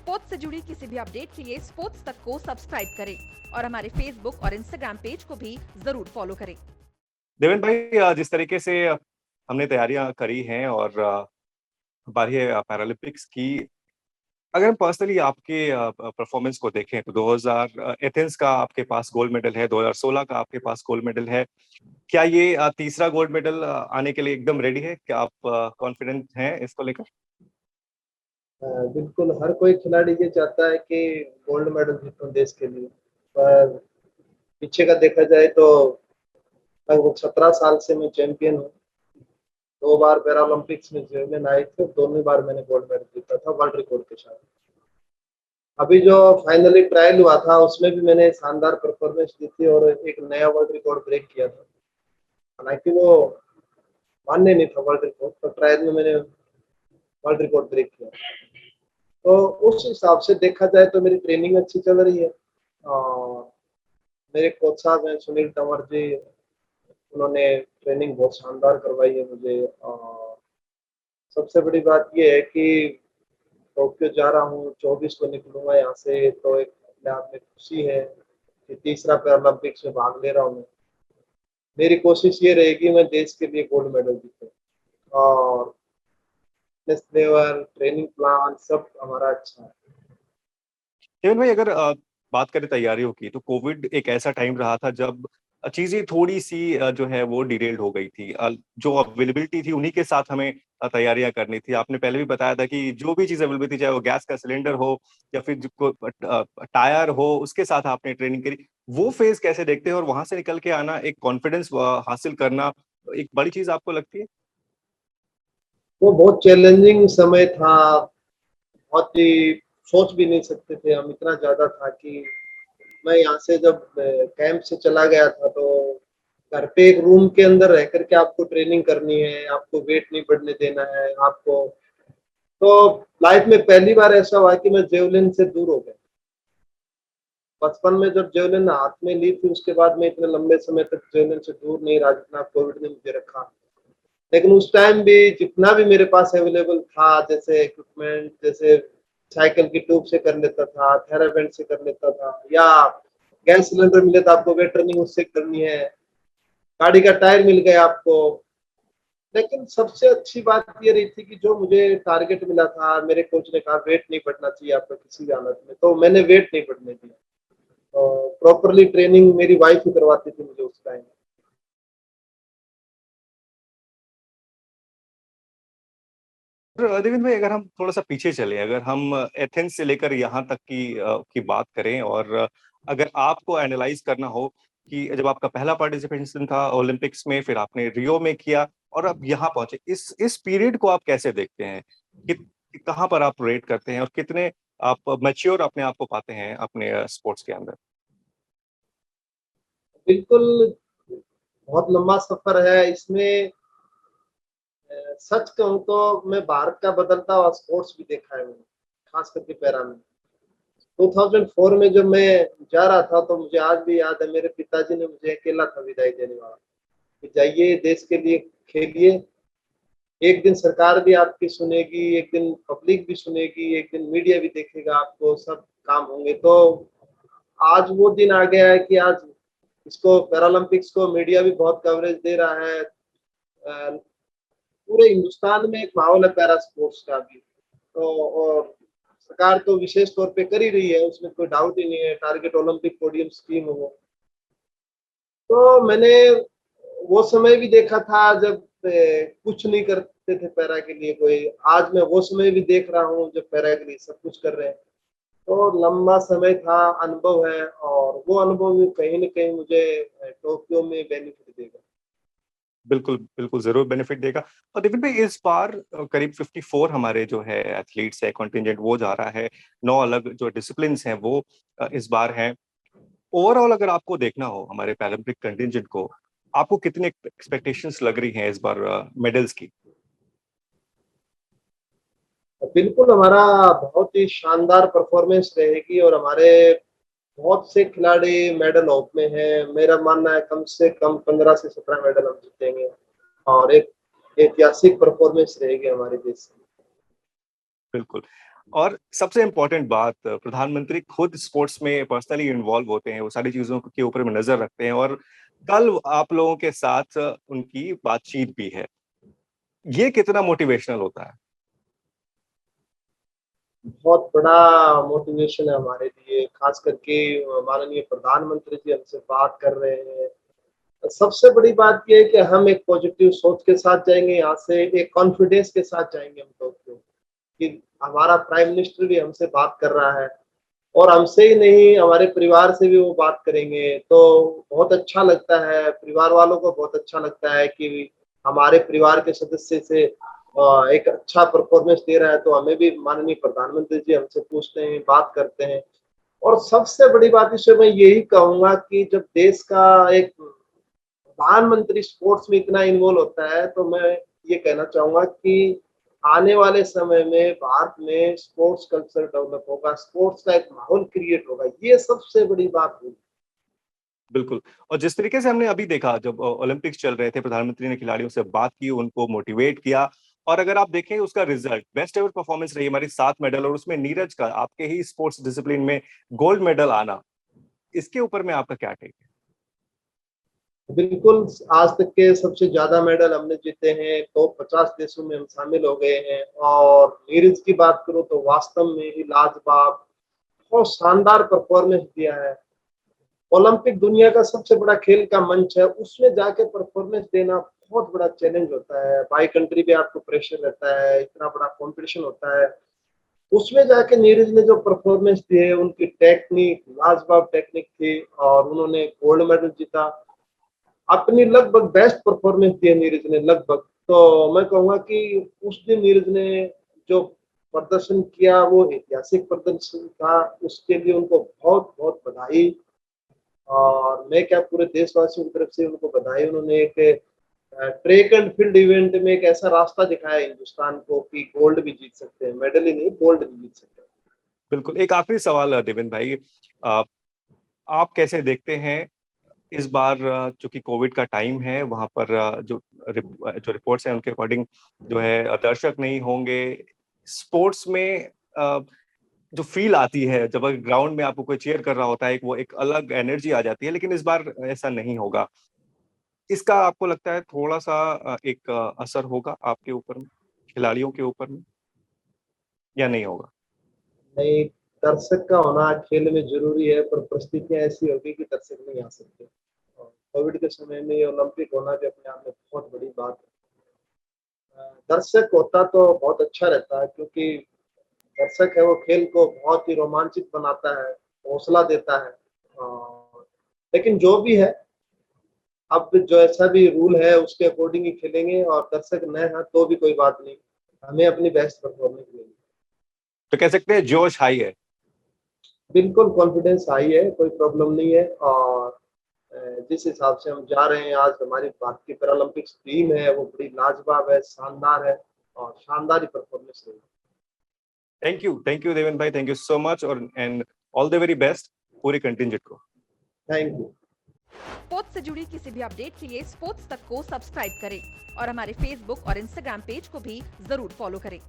Sports से जुड़ी किसी भी अपडेट के लिए स्पोर्ट्स तक को सब्सक्राइब करें और हमारे फेसबुक और इंस्टाग्राम पेज को भी जरूर फॉलो करें। देवेंद्र भाई, जिस तरीके से हमने तैयारियां करी हैं और बारह पैरालंपिक्स की, अगर हम पर्सनली आपके परफॉर्मेंस को देखें तो 2000 एथेंस का आपके पास गोल्ड मेडल है, 2016 का आपके पास गोल्ड मेडल है। क्या ये तीसरा गोल्ड मेडल आने के लिए एकदम रेडी है? क्या आप कॉन्फिडेंट हैं इसको लेकर? बिल्कुल, हर कोई खिलाड़ी ये चाहता है कि गोल्ड मेडल जीतूं देश के लिए। पर पीछे का देखा जाए तो लगभग 17 साल से मैं चैंपियन हूँ। 2 बार पैरालंपिक्स में जेवलिन आई थी, दोनों बार मैंने गोल्ड मेडल जीता था वर्ल्ड रिकॉर्ड के साथ। अभी जो फाइनली ट्रायल हुआ था उसमें भी मैंने शानदार परफॉर्मेंस दी थी और एक नया वर्ल्ड रिकॉर्ड ब्रेक किया था। हालांकि वो मान्य नहीं था वर्ल्ड रिकॉर्ड, पर ट्रायल में मैंने वर्ल्ड रिकॉर्ड ब्रेक किया। तो उस हिसाब से देखा जाए तो मेरी ट्रेनिंग अच्छी चल रही है। और मेरे कोच साहब हैं सुनील तंवर जी, उन्होंने ट्रेनिंग बहुत शानदार करवाई है मुझे। और सबसे बड़ी बात ये है कि टोक्यो जा रहा हूँ, 24 को निकलूंगा यहाँ से, तो एक अपने आप में खुशी है कि तीसरा पैरालंपिक्स में भाग ले रहा हूँ। मेरी कोशिश ये रहेगी मैं देश के लिए गोल्ड मेडल जीतूं। और फिटनेस लेवल, ट्रेनिंग प्लान सब हमारा अच्छा है। देवेंद्र भाई, अगर बात करें तैयारियों की, तो कोविड एक ऐसा टाइम रहा था जब चीजें थोड़ी सी जो है वो डिरेल्ड हो गई थी। जो अवेलेबिलिटी थी उन्हीं के साथ हमें तैयारियां करनी थी। आपने पहले भी बताया था कि जो भी चीज अवेलेबल थी, चाहे वो गैस का सिलेंडर हो या फिर टायर हो, उसके साथ आपने ट्रेनिंग करी। वो फेज कैसे देखते हैं, और वहां से निकल के आना, एक कॉन्फिडेंस हासिल करना, एक बड़ी चीज आपको लगती है? वो बहुत चैलेंजिंग समय था, बहुत ही सोच भी नहीं सकते थे हम, इतना ज्यादा था कि मैं यहाँ से जब कैंप से चला गया था तो घर पे एक रूम के अंदर रह करके आपको ट्रेनिंग करनी है, आपको वेट नहीं बढ़ने देना है आपको। तो लाइफ में पहली बार ऐसा हुआ कि मैं जेवलिन से दूर हो गया। बचपन में जब जेवलिन हाथ में ली थी उसके बाद मैं इतने लंबे समय तक जेवलिन से दूर नहीं रहा जितना कोविड ने मुझे रखा। लेकिन उस टाइम भी जितना भी मेरे पास अवेलेबल था, जैसे इक्विपमेंट, जैसे साइकिल की ट्यूब से कर लेता था, थेराबैंड से कर लेता था, या गैस सिलेंडर मिले तो आपको वेट ट्रेनिंग उससे करनी है, गाड़ी का टायर मिल गया आपको। लेकिन सबसे अच्छी बात ये रही थी कि जो मुझे टारगेट मिला था, मेरे कोच ने कहा वेट नहीं बढ़ना चाहिए आपका किसी भी हालत में, तो मैंने वेट नहीं बढ़ने दिया। तो प्रॉपरली ट्रेनिंग मेरी वाइफ ही करवाती थी मुझे उस टाइम। देवेंद्र भाई, अगर हम थोड़ा सा पीछे चले, अगर हम एथेंस से लेकर यहाँ तक की बात करें, और अगर आपको एनालाइज करना हो कि जब आपका पहला पार्टिसिपेशन था ओलंपिक्स में, फिर आपने रियो में किया और अब यहाँ पहुंचे, इस पीरियड को आप कैसे देखते हैं? कहाँ पर आप रेट करते हैं और कितने आप मैच्योर अपने आप को पाते हैं अपने स्पोर्ट्स के अंदर? बिल्कुल, बहुत लंबा सफर है इसमें। सच कहूँ तो मैं भारत का बदलता हुआ स्पोर्ट्स भी देखा है मैंने, खास करके पैरा में। 2004 में जब मैं जा रहा था तो मुझे आज भी याद है, मेरे पिताजी ने मुझे अकेला था विदाई देने वाला कि जाइए देश के लिए खेलिए, एक दिन सरकार भी आपकी सुनेगी, एक दिन पब्लिक भी सुनेगी, एक दिन मीडिया भी देखेगा आपको, सब काम होंगे। तो आज वो दिन आ गया है कि आज इसको पैरालंपिक्स को मीडिया भी बहुत कवरेज दे रहा है। पूरे हिंदुस्तान में एक माहौल है पैरा स्पोर्ट्स का भी। तो और सरकार तो विशेष तौर पे कर ही रही है, उसमें कोई डाउट ही नहीं है, टारगेट ओलंपिक पोडियम स्कीम है वो। तो मैंने वो समय भी देखा था जब कुछ नहीं करते थे पैरा के लिए कोई। आज मैं वो समय भी देख रहा हूँ जब पैरा के लिए सब कुछ कर रहे हैं। तो लंबा समय था, अनुभव है, और वो अनुभव भी कहीं ना कहीं मुझे टोक्यो में बेनिफिट देगा। बिल्कुल बिल्कुल, जरूर बेनिफिट देगा। और देवेंद्र भाई, इस बार करीब 54 हमारे जो है एथलीट्स है, कॉन्टिजेंट वो जा रहा है। 9 अलग जो डिसिप्लिन हैं वो इस बार हैं। ओवरऑल अगर आपको देखना हो हमारे पैरालंपिक कंटिजेंट को, आपको कितने एक्सपेक्टेशंस लग रही हैं इस बार मेडल्स की? बिल्कुल, हमारा बहुत ही शानदार परफॉर्मेंस रहेगी और हमारे बहुत से खिलाड़ी मेडल होप में हैं। मेरा मानना है कम से कम 15 से 17 मेडल हम जीतेंगे और एक ऐतिहासिक परफॉर्मेंस रहेगी हमारे देश की। बिल्कुल। और सबसे इम्पोर्टेंट बात, प्रधानमंत्री खुद स्पोर्ट्स में पर्सनली इन्वॉल्व होते हैं, वो सारी चीजों के ऊपर में नजर रखते हैं और कल आप लोगों के साथ उनकी बातचीत भी है। ये कितना मोटिवेशनल होता है? बहुत बड़ा मोटिवेशन है हमारे लिए, खास करके माननीय प्रधानमंत्री जी हमसे बात कर रहे हैं। सबसे बड़ी बात ये है कि हम एक पॉजिटिव सोच के साथ जाएंगे यहाँ से, एक कॉन्फिडेंस के साथ जाएंगे हम टोक्यो, कि हमारा प्राइम मिनिस्टर भी हमसे बात कर रहा है और हमसे ही नहीं हमारे परिवार से भी वो बात करेंगे, तो बहुत अच्छा लगता है। परिवार वालों को बहुत अच्छा लगता है कि हमारे परिवार के सदस्य से एक अच्छा परफॉर्मेंस दे रहा है, तो हमें भी माननीय प्रधानमंत्री जी हमसे पूछते हैं, बात करते हैं। और सबसे बड़ी बात इसमें मैं यही कहूंगा कि जब देश का एक प्रधानमंत्री स्पोर्ट्स में इतना इन्वॉल्व होता है, तो मैं ये कहना चाहूंगा कि आने वाले समय में भारत में स्पोर्ट्स कल्चर डेवलप होगा, स्पोर्ट्स का एक माहौल क्रिएट होगा, ये सबसे बड़ी बात होगी। बिल्कुल। और जिस तरीके से हमने अभी देखा, जब ओलंपिक्स चल रहे थे, प्रधानमंत्री ने खिलाड़ियों से बात की, उनको मोटिवेट किया और अगर आप देखें उसका रिजल्ट बेस्ट एवर परफॉर्मेंस रही हमारी, 7 मेडल और उसमें नीरज का आपके ही स्पोर्ट्स डिसिप्लिन में गोल्ड मेडल आना, इसके ऊपर में आपका क्या टेक है? बिल्कुल, आज तक के सबसे ज्यादा मेडल हमने जीते हैं, टॉप 50 देशों में हम शामिल हो गए हैं। और नीरज की बात करूं तो वास्तव में ही लाजवाब, बहुत शानदार परफॉर्मेंस दिया है। ओलंपिक दुनिया का सबसे बड़ा खेल का मंच है, उसमें जाके परफॉर्मेंस देना बहुत बड़ा चैलेंज होता है। बाई कंट्री भी आपको प्रेशर रहता है, इतना बड़ा कंपटीशन होता है, उसमें जाके नीरज ने जो परफॉर्मेंस दी है, उनकी टेक्निक लाजवाब टेक्निक थी और उन्होंने गोल्ड मेडल जीता। अपनी लगभग बेस्ट परफॉर्मेंस दी है नीरज ने, लगभग। तो मैं कहूंगा कि उस दिन नीरज ने जो प्रदर्शन किया वो ऐतिहासिक प्रदर्शन था, उसके लिए उनको बहुत बहुत बधाई। और मैं क्या, पूरे देशवासियों की तरफ से उनको बधाई। उन्होंने एक ट्रैक एंड फील्ड इवेंट में एक ऐसा रास्ता दिखाया हिंदुस्तान को कि गोल्ड भी जीत सकते हैं, मेडल ही नहीं गोल्ड भी जीत सकते हैं। बिल्कुल। एक आखिरी सवाल देवेंद्र भाई, अ, आप कैसे देखते हैं इस बार, चूंकि कोविड का टाइम है, वहां पर जो रिपोर्ट्स हैं उनके अकॉर्डिंग जो है दर्शक नहीं होंगे स्पोर्ट्स में, जो फील आती है जब ग्राउंड में आपको कोई चीयर कर रहा होता है, वो एक अलग एनर्जी आ जाती है, लेकिन इस बार ऐसा नहीं होगा। इसका आपको लगता है थोड़ा सा एक असर होगा आपके ऊपर में, खिलाड़ियों के ऊपर में, या नहीं होगा? नहीं, दर्शक का होना खेल में जरूरी है, पर परिस्थितियां ऐसी होगी कि दर्शक नहीं आ सकते। और कोविड के समय में ये ओलंपिक होना भी अपने आप में बहुत बड़ी बात है। दर्शक होता तो बहुत अच्छा रहता है, क्योंकि दर्शक है वो खेल को बहुत ही रोमांचित बनाता है, हौसला देता है। लेकिन जो भी है, अब जो ऐसा भी रूल है उसके अकॉर्डिंग ही खेलेंगे, और दर्शक न है तो भी कोई बात नहीं, हमें अपनी बेस्ट परफॉर्मेंस देनी। तो कह सकते हैं जोश हाई है। बिल्कुल कॉन्फिडेंस हाई है, कोई प्रॉब्लम नहीं है। और जिस हिसाब से हम जा रहे हैं, आज हमारी भारत की पैरालंपिक्स टीम है वो बड़ी लाजवाब है, शानदार है, और शानदार ही परफॉर्मेंस देगी। थैंक यू देवेंद्र भाई, थैंक यू सो मच, और and all the very best पूरी कंटिंजेंट को। Thank you. स्पोर्ट्स से जुड़ी किसी भी अपडेट के लिए स्पोर्ट्स तक को सब्सक्राइब करें और हमारे फेसबुक और इंस्टाग्राम पेज को भी जरूर फॉलो करें।